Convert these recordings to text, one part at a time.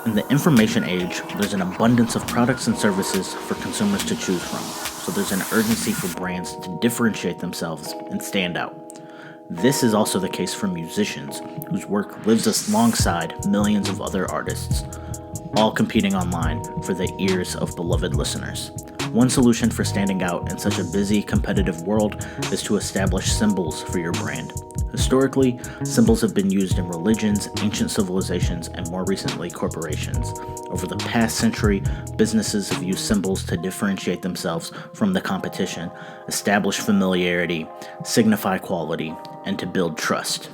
In the information age, there's an abundance of products and services for consumers to choose from, so there's an urgency for brands to differentiate themselves and stand out. This is also the case for musicians, whose work lives alongside millions of other artists, all competing online for the ears of beloved listeners. One solution for standing out in such a busy, competitive world is to establish symbols for your brand. Historically, symbols have been used in religions, ancient civilizations, and more recently, corporations. Over the past century, businesses have used symbols to differentiate themselves from the competition, establish familiarity, signify quality, and to build trust.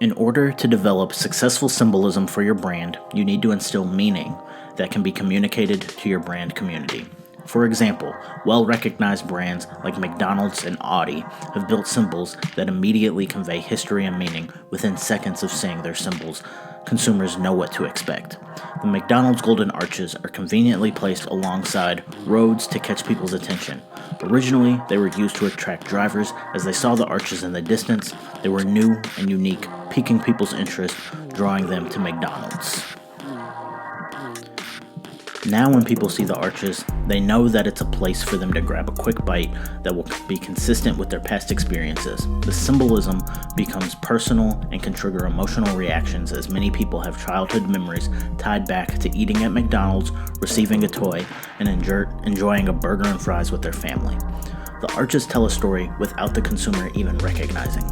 In order to develop successful symbolism for your brand, you need to instill meaning that can be communicated to your brand community. For example, well-recognized brands like McDonald's and Audi have built symbols that immediately convey history and meaning. Within seconds of seeing their symbols, consumers know what to expect. The McDonald's golden arches are conveniently placed alongside roads to catch people's attention. Originally, they were used to attract drivers. As they saw the arches in the distance, they were new and unique, piquing people's interest, drawing them to McDonald's. Now when people see the arches, they know that it's a place for them to grab a quick bite that will be consistent with their past experiences. The symbolism becomes personal and can trigger emotional reactions, as many people have childhood memories tied back to eating at McDonald's, receiving a toy, and enjoying a burger and fries with their family. The arches tell a story without the consumer even recognizing.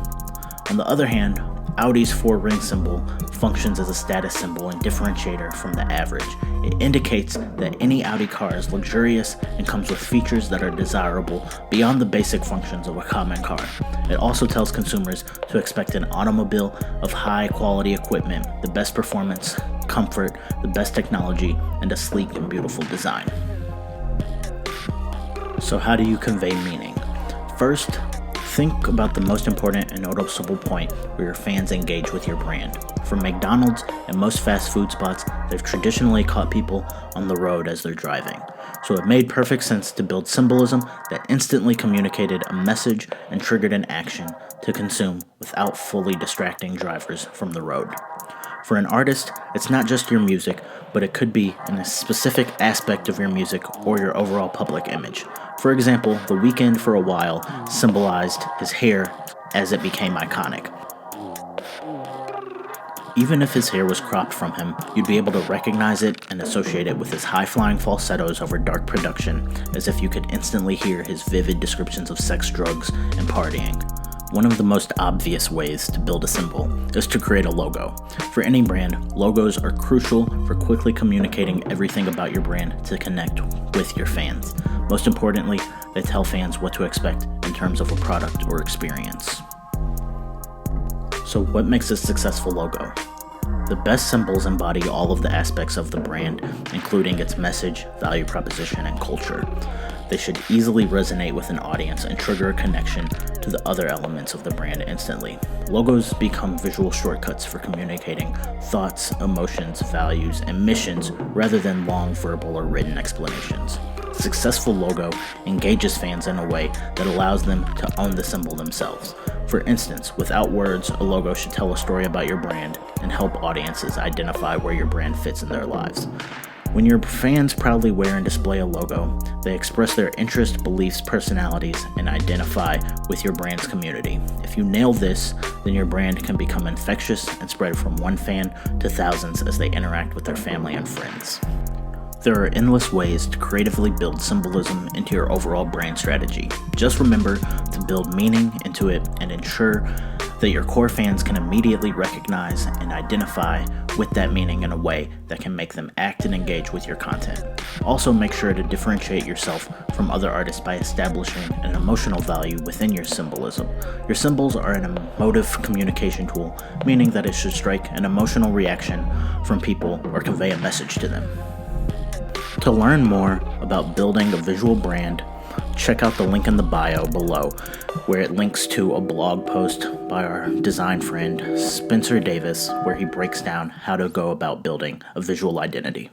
On the other hand, Audi's four-ring symbol functions as a status symbol and differentiator from the average. It indicates that any Audi car is luxurious and comes with features that are desirable beyond the basic functions of a common car. It also tells consumers to expect an automobile of high-quality equipment, the best performance, comfort, the best technology, and a sleek and beautiful design. So how do you convey meaning? First, think about the most important and noticeable point where your fans engage with your brand. For McDonald's and most fast food spots, they've traditionally caught people on the road as they're driving. So it made perfect sense to build symbolism that instantly communicated a message and triggered an action to consume without fully distracting drivers from the road. For an artist, it's not just your music, but it could be in a specific aspect of your music or your overall public image. For example, The Weeknd for a while symbolized his hair as it became iconic. Even if his hair was cropped from him, you'd be able to recognize it and associate it with his high-flying falsettos over dark production, as if you could instantly hear his vivid descriptions of sex, drugs, and partying. One of the most obvious ways to build a symbol is to create a logo. For any brand, logos are crucial for quickly communicating everything about your brand to connect with your fans. Most importantly, they tell fans what to expect in terms of a product or experience. So what makes a successful logo? The best symbols embody all of the aspects of the brand, including its message, value proposition, and culture. They should easily resonate with an audience and trigger a connection to the other elements of the brand instantly. Logos become visual shortcuts for communicating thoughts, emotions, values, and missions rather than long verbal or written explanations. A successful logo engages fans in a way that allows them to own the symbol themselves. For instance, without words, a logo should tell a story about your brand and help audiences identify where your brand fits in their lives. When your fans proudly wear and display a logo, they express their interests, beliefs, personalities, and identify with your brand's community. If you nail this, then your brand can become infectious and spread from one fan to thousands as they interact with their family and friends. There are endless ways to creatively build symbolism into your overall brand strategy. Just remember to build meaning into it and ensure that your core fans can immediately recognize and identify with that meaning in a way that can make them act and engage with your content. Also, make sure to differentiate yourself from other artists by establishing an emotional value within your symbolism. Your symbols are an emotive communication tool, meaning that it should strike an emotional reaction from people or convey a message to them. To learn more about building a visual brand, check out the link in the bio below, where it links to a blog post by our design friend Spencer Davis, where he breaks down how to go about building a visual identity.